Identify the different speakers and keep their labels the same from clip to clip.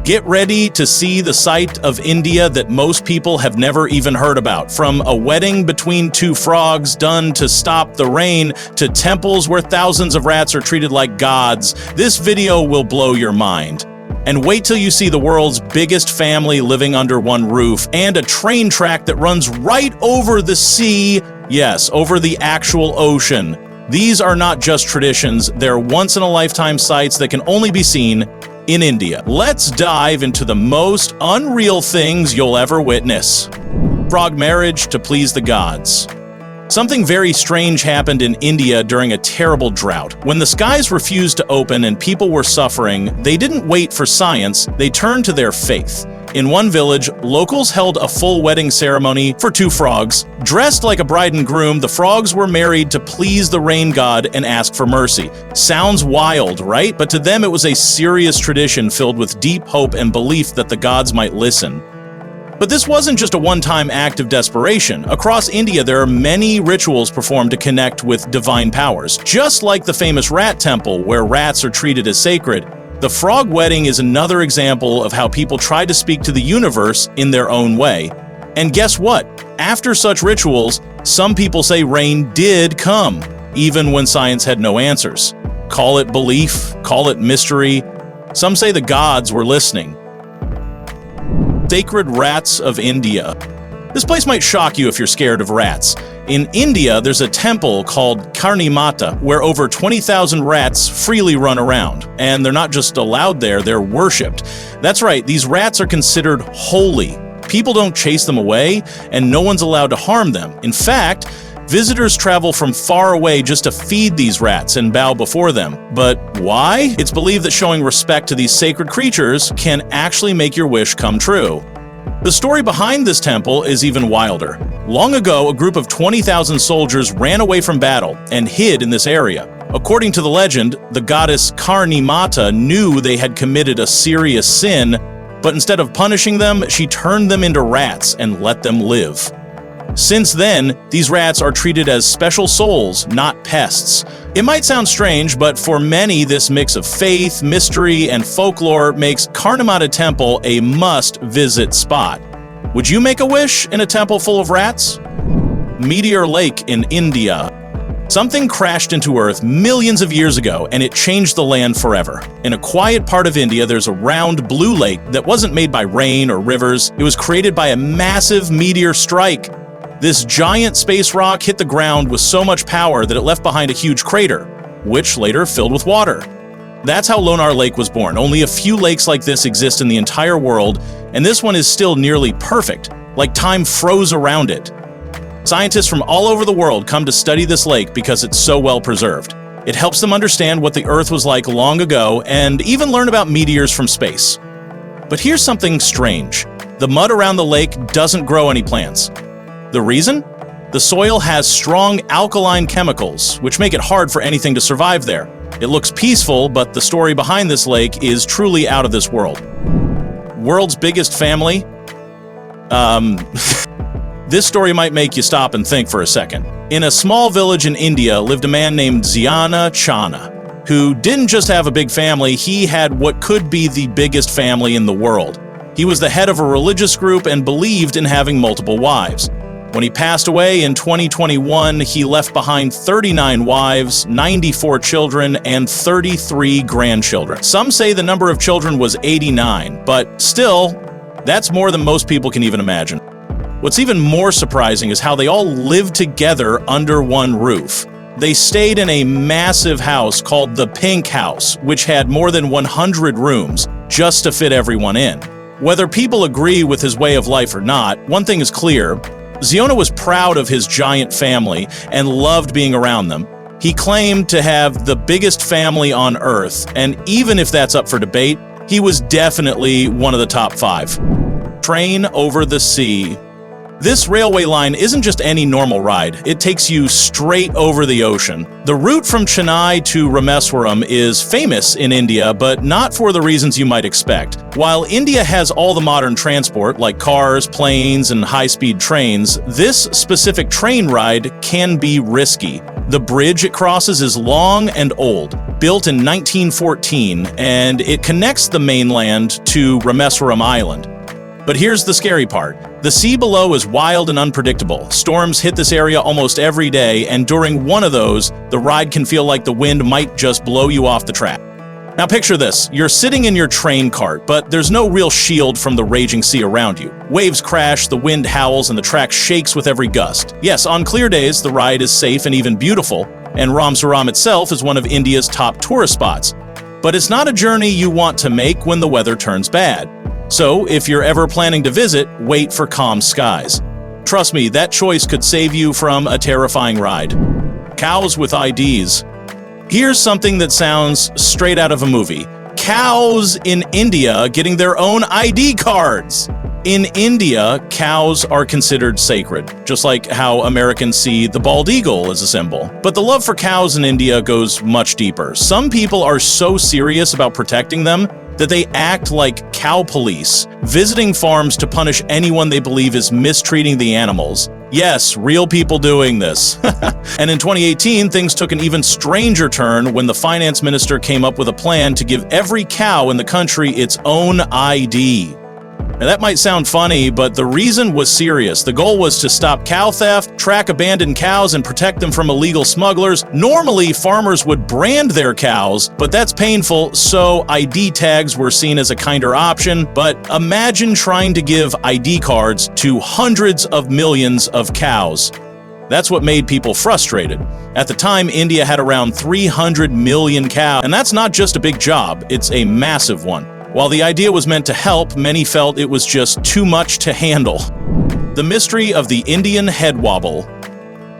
Speaker 1: Get ready to see the side of India that most people have never even heard about. From a wedding between two frogs done to stop the rain, to temples where thousands of rats are treated like gods, this video will blow your mind. And wait till you see the world's biggest family living under one roof, and a train track that runs right over the sea. Yes, over the actual ocean. These are not just traditions, they're once-in-a-lifetime sights that can only be seen in India. Let's dive into the most unreal things you'll ever witness. Frog marriage to please the gods. Something very strange happened in India during a terrible drought. When the skies refused to open and people were suffering, they didn't wait for science, they turned to their faith. In one village, locals held a full wedding ceremony for two frogs. Dressed like a bride and groom, the frogs were married to please the rain god and ask for mercy. Sounds wild, right? But to them it was a serious tradition filled with deep hope and belief that the gods might listen. But this wasn't just a one-time act of desperation. Across India, there are many rituals performed to connect with divine powers. Just like the famous rat temple, where rats are treated as sacred, the frog wedding is another example of how people try to speak to the universe in their own way. And guess what? After such rituals, some people say rain did come, even when science had no answers. Call it belief, call it mystery. Some say the gods were listening. Sacred Rats of India. This place might shock you if you're scared of rats. In India, there's a temple called Karni Mata, where over 20,000 rats freely run around. And they're not just allowed there, they're worshipped. That's right, these rats are considered holy. People don't chase them away, and no one's allowed to harm them. In fact, visitors travel from far away just to feed these rats and bow before them. But why? It's believed that showing respect to these sacred creatures can actually make your wish come true. The story behind this temple is even wilder. Long ago, a group of 20,000 soldiers ran away from battle and hid in this area. According to the legend, the goddess Karni Mata knew they had committed a serious sin, but instead of punishing them, she turned them into rats and let them live. Since then, these rats are treated as special souls, not pests. It might sound strange, but for many, this mix of faith, mystery, and folklore makes Karni Mata Temple a must-visit spot. Would you make a wish in a temple full of rats? Meteor Lake in India. Something crashed into Earth millions of years ago, and it changed the land forever. In a quiet part of India, there's a round blue lake that wasn't made by rain or rivers. It was created by a massive meteor strike. This giant space rock hit the ground with so much power that it left behind a huge crater, which later filled with water. That's how Lonar Lake was born. Only a few lakes like this exist in the entire world, and this one is still nearly perfect, like time froze around it. Scientists from all over the world come to study this lake because it's so well preserved. It helps them understand what the Earth was like long ago and even learn about meteors from space. But here's something strange. The mud around the lake doesn't grow any plants. The reason? The soil has strong alkaline chemicals, which make it hard for anything to survive there. It looks peaceful, but the story behind this lake is truly out of this world. World's biggest family? This story might make you stop and think for a second. In a small village in India lived a man named Ziana Chana, who didn't just have a big family, he had what could be the biggest family in the world. He was the head of a religious group and believed in having multiple wives. When he passed away in 2021, he left behind 39 wives, 94 children, and 33 grandchildren. Some say the number of children was 89, but still, that's more than most people can even imagine. What's even more surprising is how they all lived together under one roof. They stayed in a massive house called the Pink House, which had more than 100 rooms, just to fit everyone in. Whether people agree with his way of life or not, one thing is clear. Ziona was proud of his giant family and loved being around them. He claimed to have the biggest family on Earth, and even if that's up for debate, he was definitely one of the top 5. Train over the sea. This railway line isn't just any normal ride. It takes you straight over the ocean. The route from Chennai to Rameswaram is famous in India, but not for the reasons you might expect. While India has all the modern transport, like cars, planes, and high-speed trains, this specific train ride can be risky. The bridge it crosses is long and old. built in 1914, and it connects the mainland to Rameswaram Island. But here's the scary part. The sea below is wild and unpredictable. Storms hit this area almost every day, and during one of those, the ride can feel like the wind might just blow you off the track. Now picture this. You're sitting in your train cart, but there's no real shield from the raging sea around you. Waves crash, the wind howls, and the track shakes with every gust. Yes, on clear days, the ride is safe and even beautiful, and Rameswaram itself is one of India's top tourist spots. But it's not a journey you want to make when the weather turns bad. So, if you're ever planning to visit, wait for calm skies. Trust me, that choice could save you from a terrifying ride. Cows with IDs. Here's something that sounds straight out of a movie. Cows in India getting their own ID cards. In India, cows are considered sacred, just like how Americans see the bald eagle as a symbol. But the love for cows in India goes much deeper. Some people are so serious about protecting them that they act like cow police, visiting farms to punish anyone they believe is mistreating the animals. Yes, real people doing this. And in 2018, things took an even stranger turn when the finance minister came up with a plan to give every cow in the country its own ID. Now that might sound funny, but the reason was serious. The goal was to stop cow theft, track abandoned cows, and protect them from illegal smugglers. Normally, farmers would brand their cows, but that's painful, so ID tags were seen as a kinder option. But imagine trying to give ID cards to hundreds of millions of cows. That's what made people frustrated. At the time, India had around 300 million cows, and that's not just a big job, it's a massive one. While the idea was meant to help, many felt it was just too much to handle. The mystery of the Indian head wobble.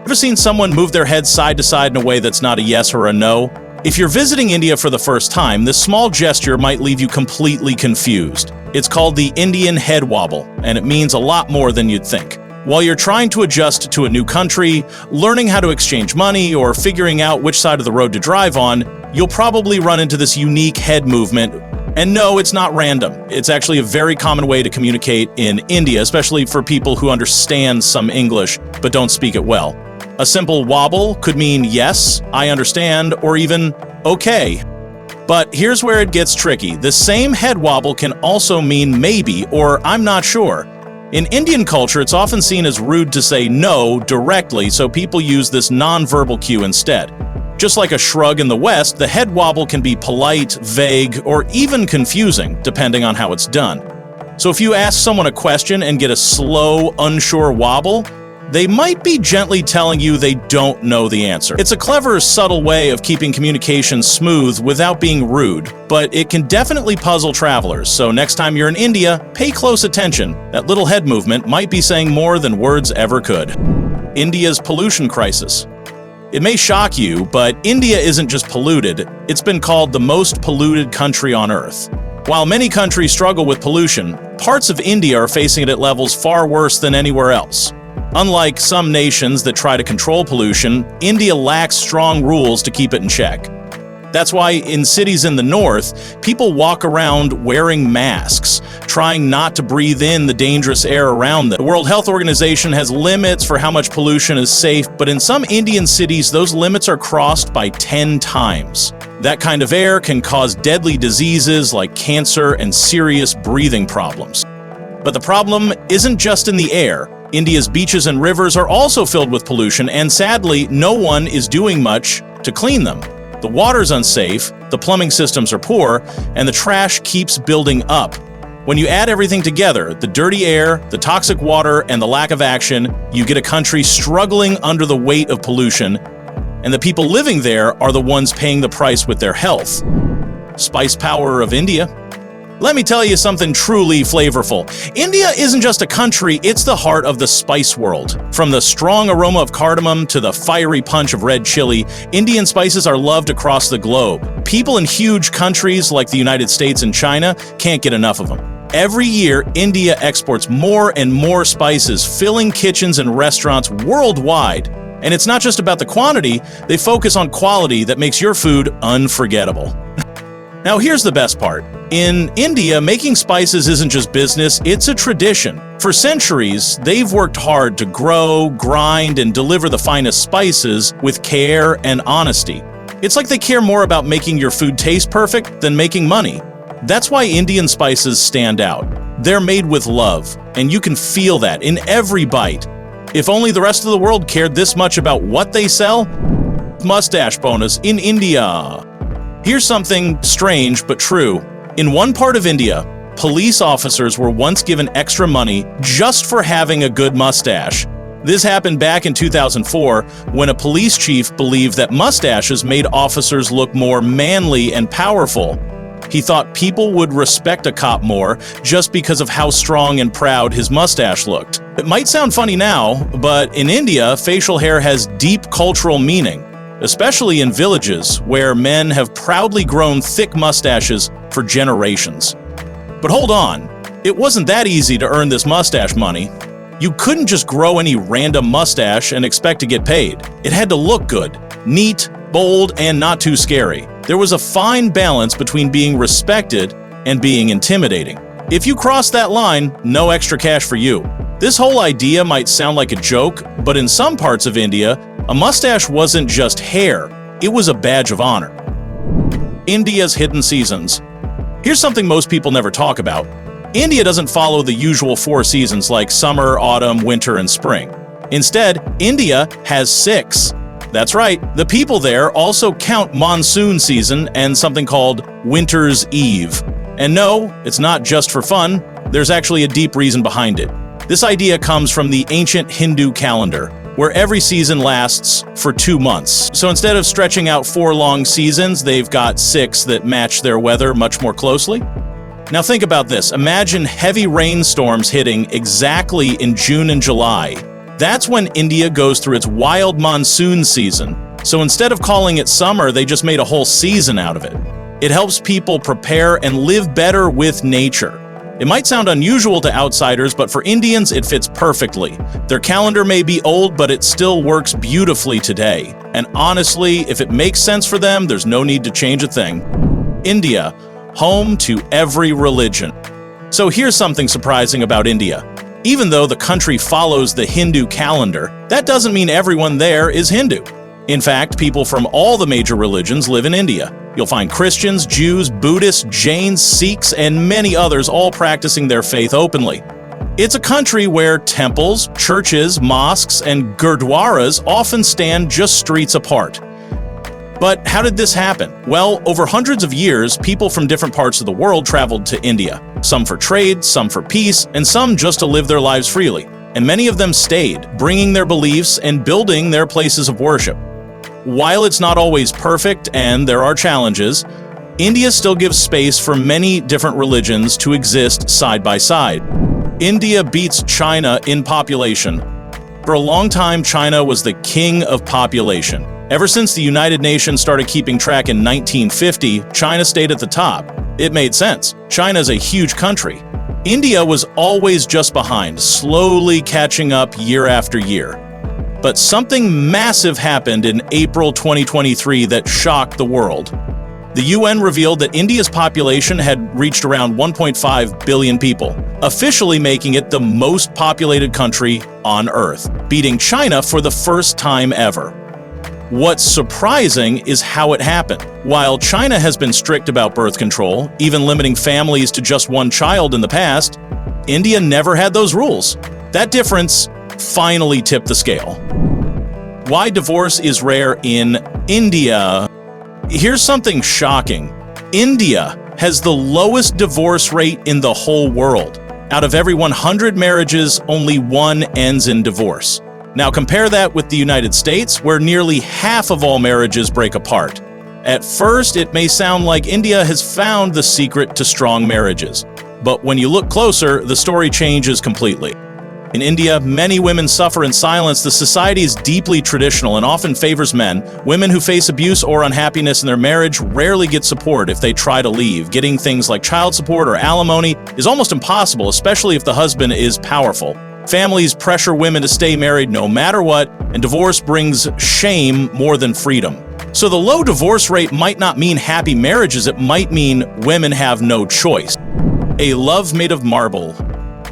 Speaker 1: Ever seen someone move their head side to side in a way that's not a yes or a no? If you're visiting India for the first time, this small gesture might leave you completely confused. It's called the Indian head wobble, and it means a lot more than you'd think. While you're trying to adjust to a new country, learning how to exchange money, or figuring out which side of the road to drive on, you'll probably run into this unique head movement. And no, it's not random. It's actually a very common way to communicate in India, especially for people who understand some English but don't speak it well. A simple wobble could mean yes, I understand, or even okay. But here's where it gets tricky. The same head wobble can also mean maybe or I'm not sure. In Indian culture, it's often seen as rude to say no directly, so people use this non-verbal cue instead. Just like a shrug in the West, the head wobble can be polite, vague, or even confusing, depending on how it's done. So if you ask someone a question and get a slow, unsure wobble, they might be gently telling you they don't know the answer. It's a clever, subtle way of keeping communication smooth without being rude, but it can definitely puzzle travelers. So next time you're in India, pay close attention. That little head movement might be saying more than words ever could. India's pollution crisis. It may shock you, but India isn't just polluted, it's been called the most polluted country on Earth. While many countries struggle with pollution, parts of India are facing it at levels far worse than anywhere else. Unlike some nations that try to control pollution, India lacks strong rules to keep it in check. That's why in cities in the north, people walk around wearing masks, trying not to breathe in the dangerous air around them. The World Health Organization has limits for how much pollution is safe, but in some Indian cities, those limits are crossed by 10 times. That kind of air can cause deadly diseases like cancer and serious breathing problems. But the problem isn't just in the air. India's beaches and rivers are also filled with pollution, and sadly, no one is doing much to clean them. The water's unsafe, the plumbing systems are poor, and the trash keeps building up. When you add everything together, the dirty air, the toxic water, and the lack of action, you get a country struggling under the weight of pollution, and the people living there are the ones paying the price with their health. Spice power of India. Let me tell you something truly flavorful. India isn't just a country, it's the heart of the spice world. From the strong aroma of cardamom to the fiery punch of red chili, Indian spices are loved across the globe. People in huge countries like the United States and China can't get enough of them. Every year, India exports more and more spices, filling kitchens and restaurants worldwide. And it's not just about the quantity, they focus on quality that makes your food unforgettable. Now here's the best part. In India, making spices isn't just business, it's a tradition. For centuries, they've worked hard to grow, grind, and deliver the finest spices with care and honesty. It's like they care more about making your food taste perfect than making money. That's why Indian spices stand out. They're made with love, and you can feel that in every bite. If only the rest of the world cared this much about what they sell. Mustache bonus in India. Here's something strange but true. In one part of India, police officers were once given extra money just for having a good mustache. This happened back in 2004 when a police chief believed that mustaches made officers look more manly and powerful. He thought people would respect a cop more just because of how strong and proud his mustache looked. It might sound funny now, but in India, facial hair has deep cultural meaning, especially in villages where men have proudly grown thick mustaches for generations. But hold on, it wasn't that easy to earn this mustache money. You couldn't just grow any random mustache and expect to get paid. It had to look good, neat, bold, and not too scary. There was a fine balance between being respected and being intimidating. If you crossed that line, no extra cash for you. This whole idea might sound like a joke, but in some parts of India, a mustache wasn't just hair, it was a badge of honor. India's hidden seasons. Here's something most people never talk about. India doesn't follow the usual 4 seasons like summer, autumn, winter, and spring. Instead, India has 6. That's right, the people there also count monsoon season and something called Winter's Eve. And no, it's not just for fun, there's actually a deep reason behind it. This idea comes from the ancient Hindu calendar, where every season lasts for 2 months. So instead of stretching out 4 long seasons, they've got 6 that match their weather much more closely. Now think about this. Imagine heavy rainstorms hitting exactly in June and July. That's when India goes through its wild monsoon season. So instead of calling it summer, they just made a whole season out of it. It helps people prepare and live better with nature. It might sound unusual to outsiders, but for Indians, it fits perfectly. Their calendar may be old, but it still works beautifully today. And honestly, if it makes sense for them, there's no need to change a thing. India, home to every religion. So here's something surprising about India. Even though the country follows the Hindu calendar, that doesn't mean everyone there is Hindu. In fact, people from all the major religions live in India. You'll find Christians, Jews, Buddhists, Jains, Sikhs, and many others all practicing their faith openly. It's a country where temples, churches, mosques, and gurdwaras often stand just streets apart. But how did this happen? Well, over hundreds of years, people from different parts of the world traveled to India. Some for trade, some for peace, and some just to live their lives freely. And many of them stayed, bringing their beliefs and building their places of worship. While it's not always perfect and there are challenges, India still gives space for many different religions to exist side by side. India beats China in population. For a long time, China was the king of population. Ever since the United Nations started keeping track in 1950, China stayed at the top. It made sense. China is a huge country. India was always just behind, slowly catching up year after year. But something massive happened in April 2023 that shocked the world. The UN revealed that India's population had reached around 1.5 billion people, officially making it the most populated country on Earth, beating China for the first time ever. What's surprising is how it happened. While China has been strict about birth control, even limiting families to just 1 child in the past, India never had those rules. That difference finally tipped the scale. Why divorce is rare in India? Here's something shocking. India has the lowest divorce rate in the whole world. Out of every 100 marriages, only 1 ends in divorce. Now compare that with the United States, where nearly half of all marriages break apart. At first, it may sound like India has found the secret to strong marriages. But when you look closer, the story changes completely. In India, many women suffer in silence. The society is deeply traditional and often favors men. Women who face abuse or unhappiness in their marriage rarely get support if they try to leave. Getting things like child support or alimony is almost impossible, especially if the husband is powerful. Families pressure women to stay married no matter what, and divorce brings shame more than freedom. So the low divorce rate might not mean happy marriages, it might mean women have no choice. A love made of marble.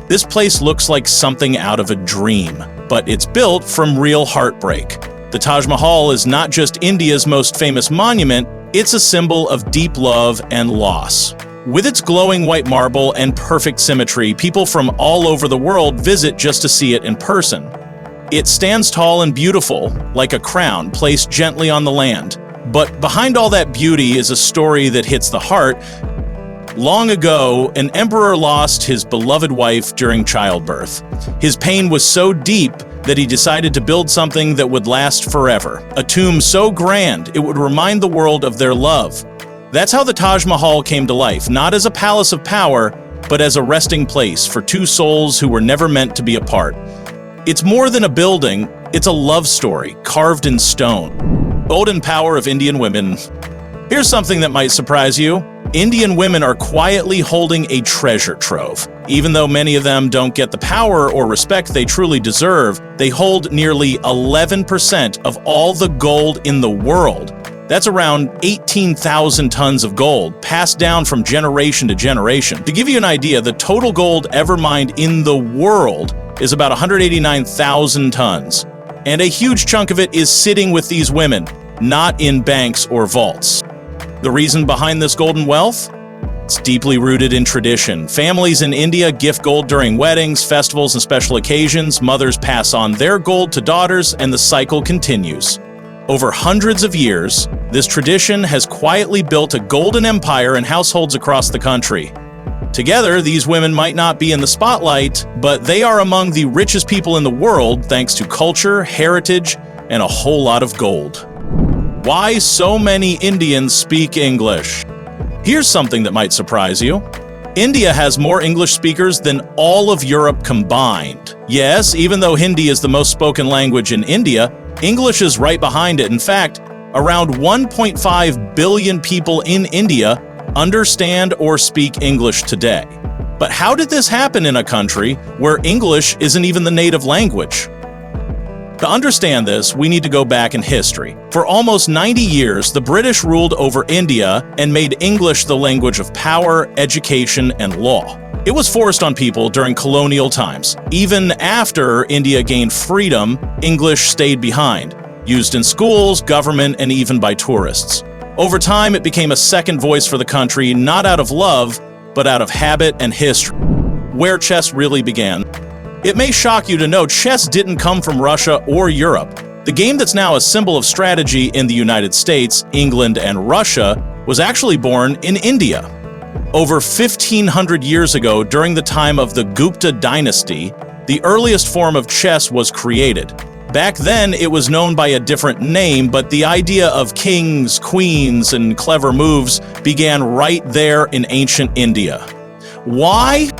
Speaker 1: This place looks like something out of a dream, but it's built from real heartbreak. The Taj Mahal is not just India's most famous monument, it's a symbol of deep love and loss. With its glowing white marble and perfect symmetry, people from all over the world visit just to see it in person. It stands tall and beautiful, like a crown placed gently on the land. But behind all that beauty is a story that hits the heart. Long ago, an emperor lost his beloved wife during childbirth. His pain was so deep that he decided to build something that would last forever, a tomb so grand it would remind the world of their love. That's how the Taj Mahal came to life, not as a palace of power, but as a resting place for two souls who were never meant to be apart. It's more than a building, it's a love story carved in stone. Golden power of Indian women. Here's something that might surprise you. Indian women are quietly holding a treasure trove. Even though many of them don't get the power or respect they truly deserve, they hold nearly 11% of all the gold in the world. That's around 18,000 tons of gold, passed down from generation to generation. To give you an idea, the total gold ever mined in the world is about 189,000 tons. And a huge chunk of it is sitting with these women, not in banks or vaults. The reason behind this golden wealth? It's deeply rooted in tradition. Families in India gift gold during weddings, festivals, and special occasions. Mothers pass on their gold to daughters, and the cycle continues. Over hundreds of years, this tradition has quietly built a golden empire in households across the country. Together, these women might not be in the spotlight, but they are among the richest people in the world thanks to culture, heritage, and a whole lot of gold. Why so many Indians speak English? Here's something that might surprise you. India has more English speakers than all of Europe combined. Yes, even though Hindi is the most spoken language in India, English is right behind it. In fact, around 1.5 billion people in India understand or speak English today. But how did this happen in a country where English isn't even the native language? To understand this, we need to go back in history. For almost 90 years, the British ruled over India and made English the language of power, education, and law. It was forced on people during colonial times. Even after India gained freedom, English stayed behind, used in schools, government, and even by tourists. Over time, it became a second voice for the country, not out of love, but out of habit and history. Where chess really began. It may shock you to know chess didn't come from Russia or Europe. The game that's now a symbol of strategy in the United States, England, and Russia was actually born in India. Over 1,500 years ago, during the time of the Gupta dynasty, the earliest form of chess was created. Back then, it was known by a different name, but the idea of kings, queens, and clever moves began right there in ancient India. Why?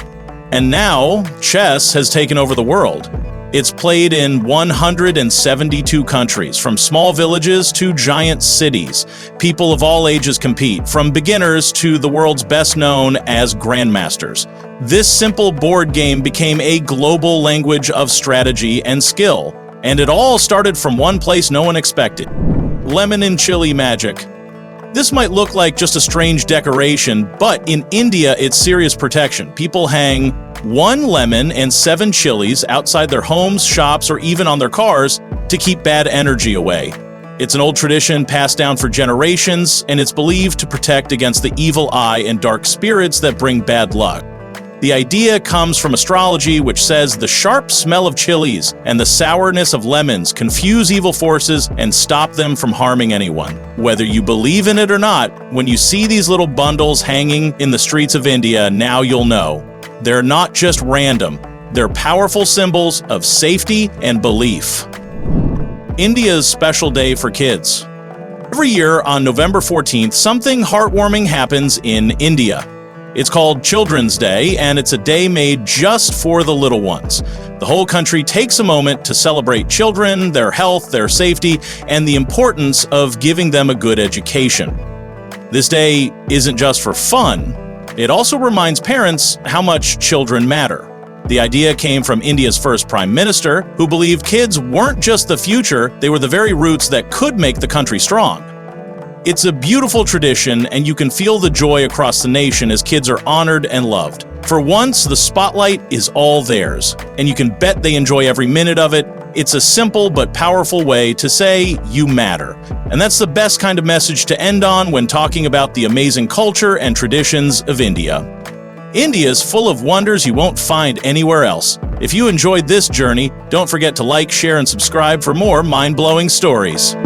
Speaker 1: And now, chess has taken over the world. It's played in 172 countries, from small villages to giant cities. People of all ages compete, from beginners to the world's best known as grandmasters. This simple board game became a global language of strategy and skill, and it all started from one place no one expected: lemon and chili magic. This might look like just a strange decoration, but in India, it's serious protection. People hang 1 lemon and 7 chilies outside their homes, shops, or even on their cars to keep bad energy away. It's an old tradition passed down for generations, and it's believed to protect against the evil eye and dark spirits that bring bad luck. The idea comes from astrology, which says the sharp smell of chilies and the sourness of lemons confuse evil forces and stop them from harming anyone. Whether you believe in it or not, when you see these little bundles hanging in the streets of India, now you'll know. They're not just random, they're powerful symbols of safety and belief. India's special day for kids. Every year on November 14th, something heartwarming happens in India. It's called Children's Day, and it's a day made just for the little ones. The whole country takes a moment to celebrate children, their health, their safety, and the importance of giving them a good education. This day isn't just for fun, it also reminds parents how much children matter. The idea came from India's first Prime Minister, who believed kids weren't just the future, they were the very roots that could make the country strong. It's a beautiful tradition, and you can feel the joy across the nation as kids are honored and loved. For once, the spotlight is all theirs, and you can bet they enjoy every minute of it. It's a simple but powerful way to say you matter. And that's the best kind of message to end on when talking about the amazing culture and traditions of India. India is full of wonders you won't find anywhere else. If you enjoyed this journey, don't forget to like, share, and subscribe for more mind-blowing stories.